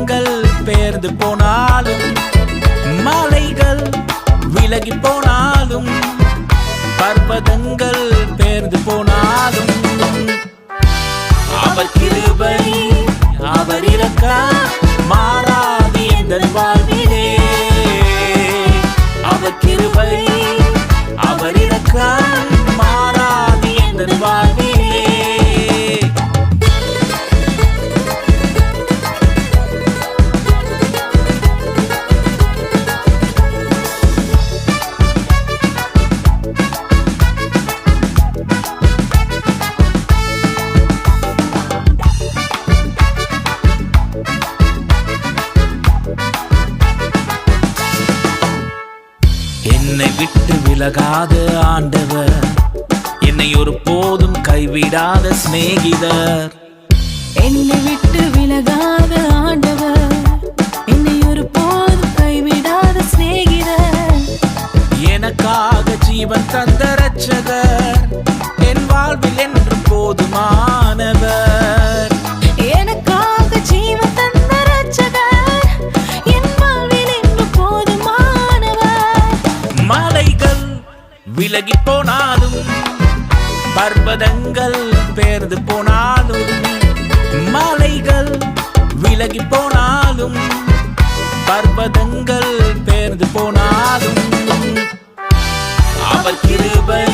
பர்வதங்கள் பெயர்ந்து போனாலும், மலைகள் விலகி போனாலும், பர்வதங்கள் பெயர்ந்து போனாலும், அவர் கிருபை அவர் இரக்கம் மாறாது எங்கள் வாழ்விலே. அவர் கிருபை அவர் இரக்கம் மாறாது எங்கள் வாழ்விலே. என்னை விட்டு விலகாத ஆண்டவர், என்னை ஒரு போதும் கைவிடாத சிநேகிதர். என்னை விட்டு விலகாத ஆண்டவர், என்னை ஒரு போதும் கைவிடாத சிநேகிதர். எனக்காக ஜீவன் தந்த இரட்சகர், என் வாழ்வில் என்று போதுமானவர். எனக்காக ஜீவன் தந்த இரட்சகர், என் வாழ்வில் என்று போதுமானவர். மலைகள் விலகி போனாலும், பர்வதங்கள் பெயர்ந்து போனாலும், மலைகள் விலகி போனாலும், பர்வதங்கள் பெயர்ந்து போனாலும், அவர் கிருபை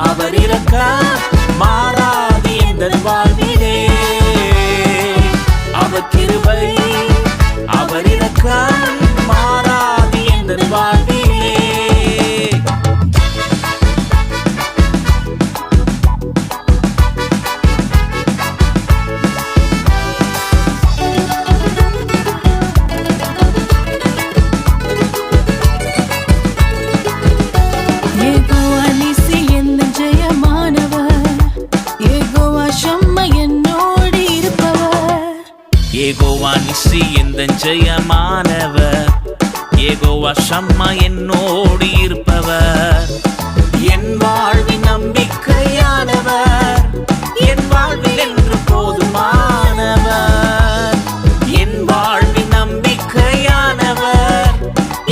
அவர் இரக்கம் மாறாது எங்கள் வாழ்விலே. அவர் கிருபை அவர் இரக்கம் மாறாது எங்கள் வாழ்விலே. யெகோவா நிசி எந்தன் ஜெயமானவர், யெகோவா ஷம்மா என்னோடு இருப்பவர். என் வாழ்வின் நம்பிக்கையானவர், என் வாழ்வில் என்று போதுமானவர். என் வாழ்வின் நம்பிக்கையானவர்,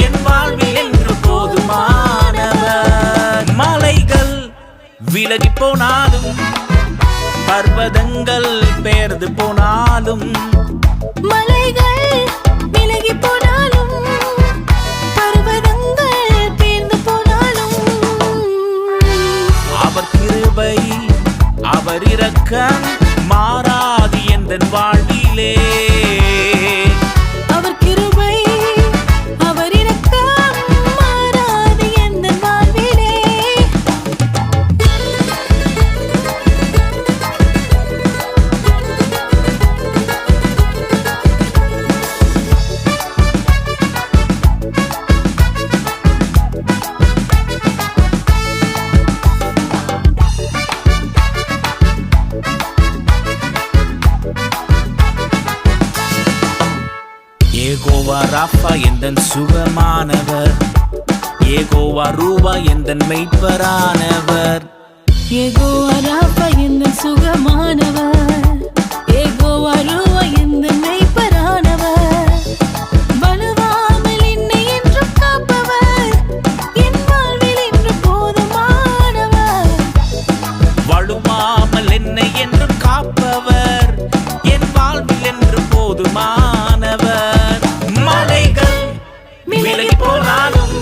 என் வாழ்வில் என்று போதுமானவர். மலைகள் விலகி போனாலும், பர்வதங்கள் பெயர்ந்து போனாலும், மலைகள் விலகி போனாலும், பர்வதங்கள் பெயர்ந்து போனாலும், அவர் கிருபை அவர் இரக்கம் மாறாது எந்தன் வாழ்விலே. அவர் கிருபை அவர் இரக்கம் மாறாது எந்தன் வாழ்விலே. யெகோவா ராஃபா எந்தன் சுகமானவர், யெகோவா ரூபா எந்தன் மெய்ப்பரானவர். யெகோவா ராஃபா எந்தன் சுகமானவர், யெகோவா ரூபா எந்தன் மெய்ப்பரானவர். வலுவாமல் என்னை என்றும் காப்பவர், என் வாழ்வில் என்று போதுமானவர். வலுவாமல் என்னை என்று காப்பவர், என் வாழ்வில் என்று போதுமானவர். மலைகள் விலகி போனாலும்,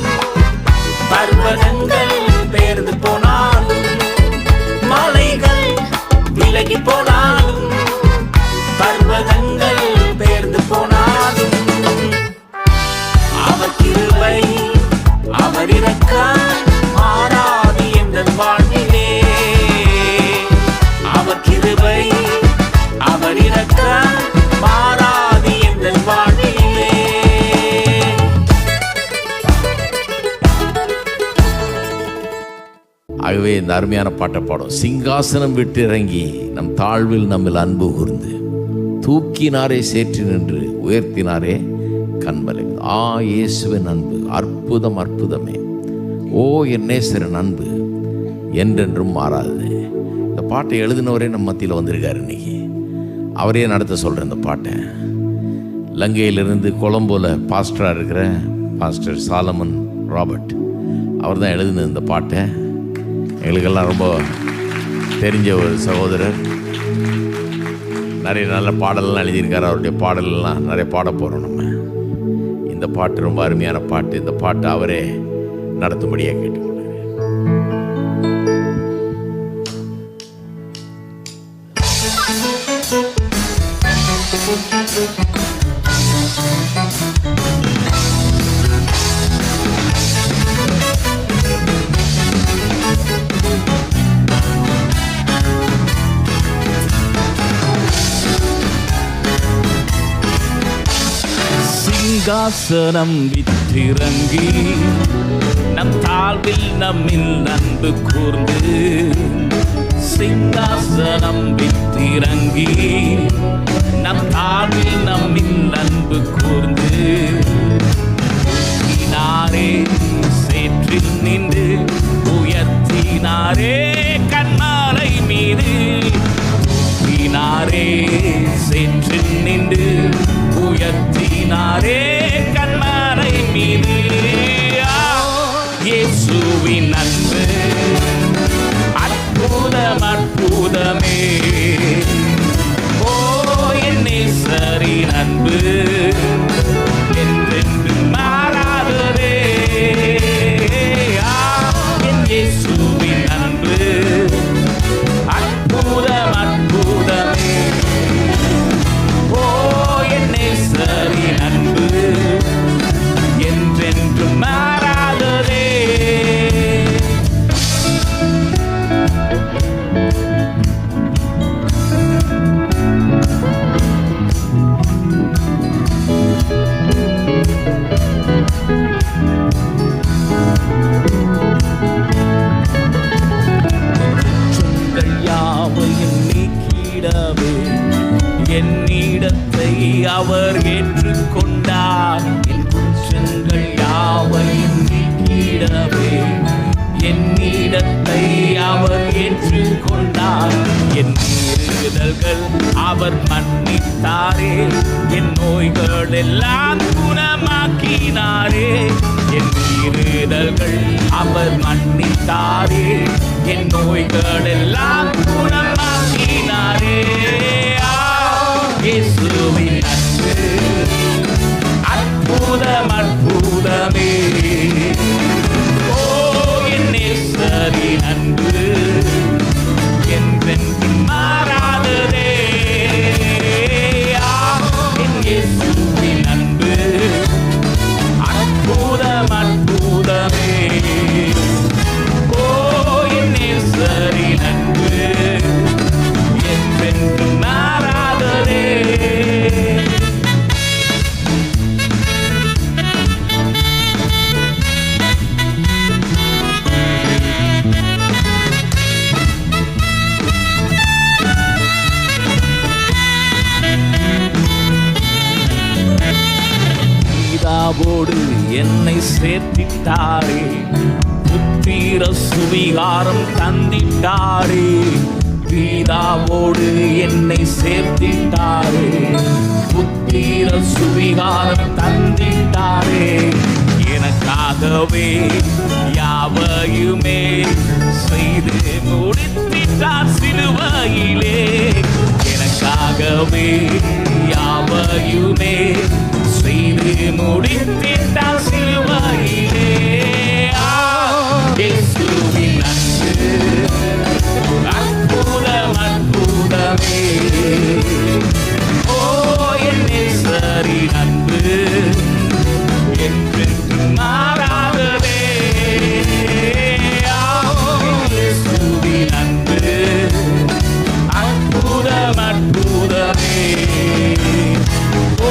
பர்வதங்கள் பெயர்ந்து போனாலும், மலைகள் விலகி போனாலும், பர்வதங்கள் பெயர்ந்து போனாலும், அவர் கிருபை அவர் இரக்கம் மாறாது எங்கள் வாழ்விலே. அவர் கிருபை அவர் இரக்கம் மாறாது எங்கள் வாழ்விலே. ஆகவே இந்த அருமையான பாட்டை பாடும். சிங்காசனம் விட்டு இறங்கி நம் தாழ்வில் நம்மில் அன்பு கூர்ந்து, தூக்கினாரே சேற்றி நின்று உயர்த்தினாரே கண்மலை. இயேசுவின் அன்பு அற்புதம் அற்புதமே. ஓ என் நேசரின் அன்பு என்றென்றும் மாறாது. இந்த பாட்டை எழுதினவரே நம்ம மத்தியில் வந்திருக்காரு. இன்னைக்கு அவரே நடத்த சொல்கிறேன் இந்த பாட்டை. லங்கையிலிருந்து கொலம்போல பாஸ்டராக இருக்கிற பாஸ்டர் சாலமன் ராபர்ட் அவர் தான் எழுதின இந்த பாட்டை. எங்களுக்கெல்லாம் ரொம்ப தெரிஞ்ச ஒரு சகோதரர். நிறைய நல்ல பாடலெல்லாம் எழுதியிருக்காரு. அவருடைய பாடலெல்லாம் நிறைய பாட போகிறோம் நம்ம. இந்த பாட்டு ரொம்ப அருமையான பாட்டு. இந்த பாட்டை அவரே நடத்தும்படியாக கேட்டுக்கொள்கிறேன். சிங்காசனம் விட்டிறங்கி நம் தாழ்வில் நம்மில் அன்பு கூர்ந்து, சிங்காசனம் விட்டிறங்கி நம் தாழ்வில் நம்மில் அன்பு கூர்ந்து, தூக்கினாரே சேற்றில் நின்று உயர்த்தினாரே கன்மாலை மீது, தூக்கினாரே சேற்றில் நின்று உயர்த்தினாரே கன்மாலை மீது. இயேசுவின் அன்பு அற்புதம் அற்புதமே. ஓ என் நேசரின் அன்பு என்றென்று மாறாததே. என் இயேசுவின் அன்பு அற்புதம் அற்புதமே. ஓ என் நேசரின் அன்பு என்றென்று மாறாததே. குற்றங்கள் யாவையும் நீக்கிடவே என்னிடத்தை அவர் ஏற்றுக்கொண்டார். என் குற்றங்கள் யாவையும் நீக்கிடவே என்னிடத்தை அவர் ஏற்றுக்கொண்டார். என் மீறுதல்கள் அவர் மன்னித்தாரே, என் நோய்கள் எல்லாம் குணமாக்கினாரே. என் மீறுதல்கள் அவர் மன்னித்தாரே, என் நோய்கள் எல்லாம் குணமாக்கினாரே. இயேசுவின் அன்பு அற்புதம் அற்புதமே. ஓ என் நேசரின் அன்பு என்றென்றும் மாறாததே. என் இயேசுவின் அன்பு அற்புதம் அற்புதமே. ஓ என் நேசரின் அன்பு என்றென்றும் மாறாததே. பிதாவோடு என்னை சேர்த்திட்டாரே, புத்திர சுவிகாரம் தந்திட்டாரே. பிதாவோடு என்னை சேர்த்திட்டாரே, புத்திர சுவிகாரம் தந்திட்டாரே. எனக்காகவே யாவையுமே செய்து முடித்திட்டார் சிலுவையிலே. எனக்காகவே யாவையுமே செய்து முடித்திட்டார் சிலுவையிலே. இயேசுவின் அன்பு அற்புதம் அற்புதமே. ஓ என் நேசரின் அன்பு என்றென்றும் மாறாததே. இயேசுவின் அன்பு அற்புதம் அற்புதமே. ஓ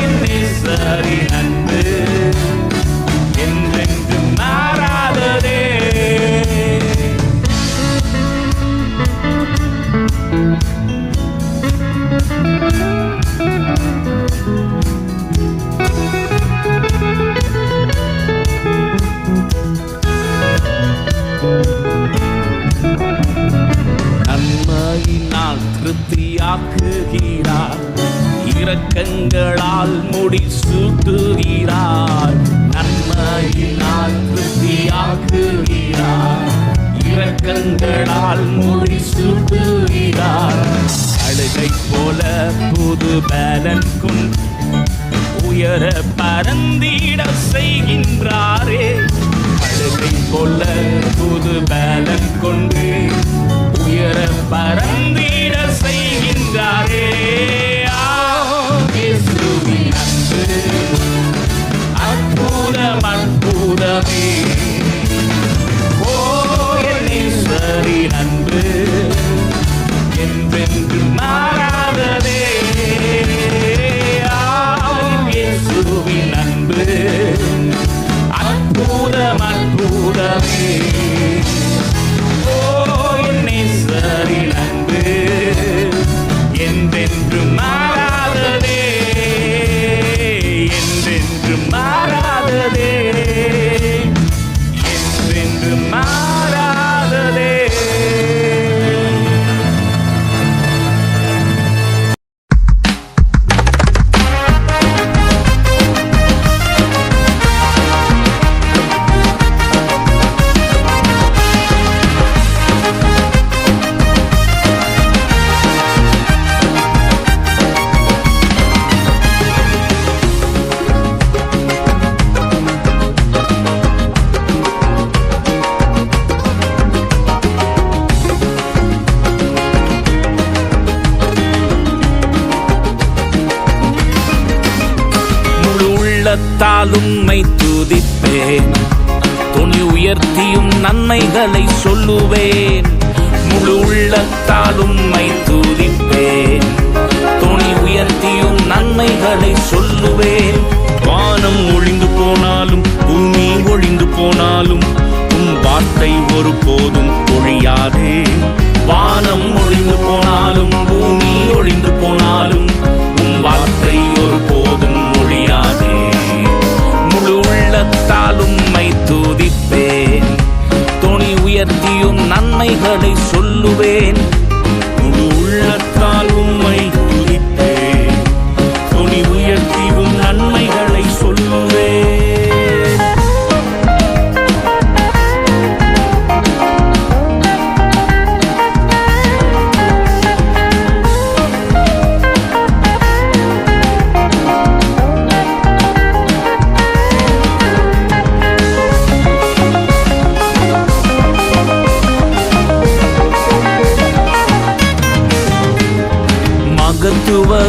என் நேசரின் அன்பு என்றென்றும் மாறாததே. நன்மையினால் திருப்தியாக்குகிறார், இரக்கங்களால் முடிசூட்டுகிறார், நன்மையினால் திருப்தியாக்குகிறார். இரக்கங்களால் முடிசூட்டுகிறார். அழுகை போல புது பலன் கொண்டு உயர பரந்திட செய்கின்றாரே. அழுகை போல புது பலன் கொண்டு உயர பரந்திட செய்கின்றாரே. இயேசுவின் அன்பு அற்புதம் அற்புதமே. ஓ என் நேசரின் அன்பு என்றென்று மாறாததே. இயேசுவின் அன்பு அற்புதம் அற்புதமே. ஓ என் நேசரின் அன்பு என்றென்று மாறாததே, என்றென்று மாறாததே, என்றென்று மாறாததே. உம்மை துதிப்பேன், துணி உயர்த்தியும் நன்மைகளை சொல்லுவேன். முழு உள்ளத்தால் உம்மை துதிப்பேன், துணி உயர்த்தியும் நன்மைகளை சொல்லுவேன். வானம் ஒழிந்து போனாலும் பூமி ஒழிந்து போனாலும் உம் வார்த்தை ஒருபோதும் ஒழியாதே. வானம் ஒழிந்து போனாலும் பூமி ஒழிந்து போனாலும் உம் வார்த்தை ஒருபோதும் ஒழியாதே. முழு உள்ளத்தால் உம்மை துதிப்பேன், துணி உயர்த்தியும் நன்மைகளை சொல்லுவேன். முழு உள்ளத்தால் உம்மை துதிப்பேன், துணி உயர்த்தியும் நன்மைகளை சொல்லுவேன்.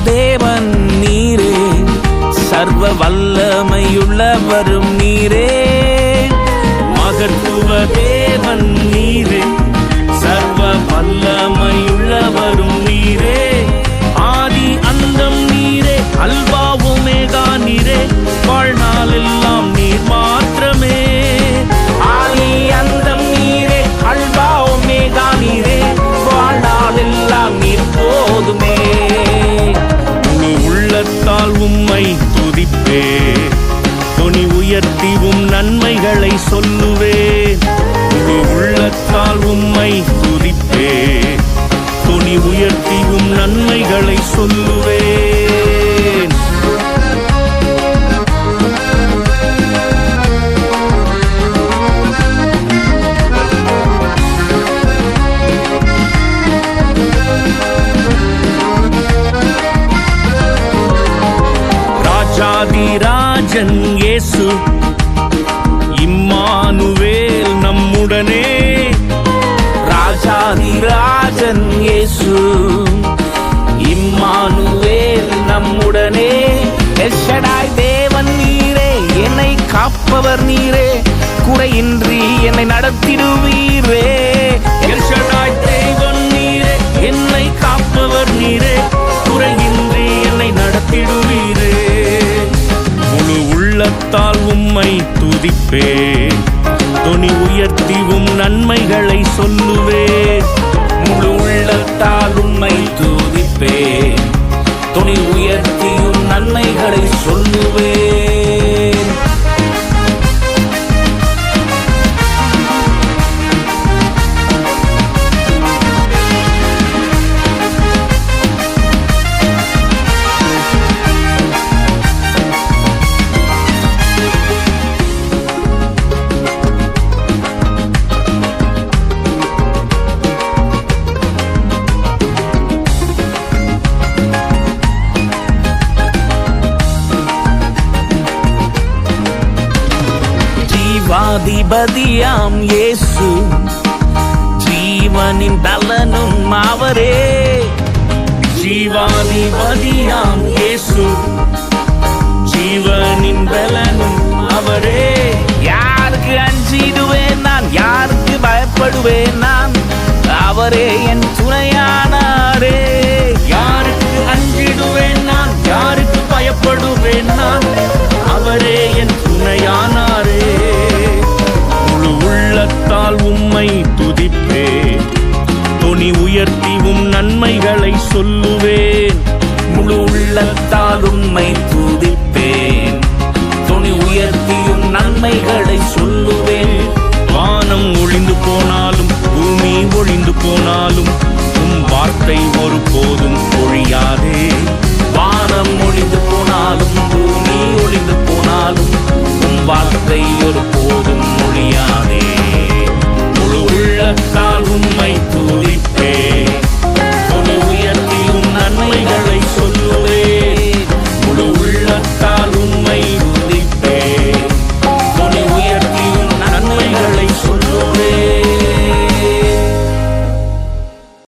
தேவன் நீரே, சர்வ வல்லமையுள்ளவரும் நீரே. மகத்துவ தேவன் நீரே, சர்வ வல்லமையுள்ளவரும் நீரே. ஆதி அந்தம் நீரே, அல்பா ஒமேகா நீரே, வாழ்நாள் எல்லாம் நீர் மாத்திரமே. ஆதி அந்தம் நீரே, அல்பா ஒமேகா நீரே, வாழ்நாள் எல்லாம் நீர் போதுமே. உள்ளத்தால் உம்மை துதிப்பேன், துணி உயர்த்தியும் நன்மைகளை சொல்லுவேன். முழு உள்ளத்தால் உம்மை துதிப்பேன், துணி உயர்த்தியும் நன்மைகளை சொல்லுவேன். ராஜன் இயேசு இம்மானுவேல் நம்முடனே. ராஜாதிராஜன் இயேசு இம்மானுவேல் நம்முடனே. எல் ஷடாய் தேவன் நீரே, என்னை காப்பவர் நீரே, குறையின்றி என்னை நடத்திடுவீரே. எல் ஷடாய் தேவன் நீரே, என்னை காப்பவர் நீரே, குறையின்றி என்னை நடத்திடுவீரே. முழு உள்ளத்தால் உம்மை துதிப்பேன், துணி உயர்த்தியும் நன்மைகளை சொல்லுவேன். முழு உள்ளத்தால் உம்மை துதிப்பேன், துணி உயர்த்தியும் நன்மைகளை சொல்லுவேன். ஜீவாதிபதியாம் இயேசு, ஜீவனின் பலனும் அவரே. ஜீவாதிபதியாம் இயேசு, ஜீவனின் பலனும் அவரே. யாருக்கு அஞ்சிடுவேன் நான், யாருக்கு பயப்படுவேன் நான், அவரே என் துணையானாரே. யாருக்கு அஞ்சிடுவேன் நான், யாருக்கு பயப்படுவேன் நான், அவரே என் துணையானாரே. முழு உள்ளத்தால் உம்மை துதிப்பேன், தொனி உயர்த்தியும் நன்மைகளை சொல்லுவேன். முழு உள்ளத்தால் உம்மை துதிப்பேன், தொனி உயர்த்தியும் நன்மைகளை சொல்லுவேன். வானம் ஒளிந்து போனாலும் பூமி ஒளிந்து போனாலும் உம் வார்த்தை ஒருபோதும் ஒழியாதே. வானம் ஒளிந்து போனாலும் பூமி ஒளிந்து போனாலும் உம் வார்த்தை ஒருபோதும் ஒழியாதே. முழு உள்ளத்தால் உம்மை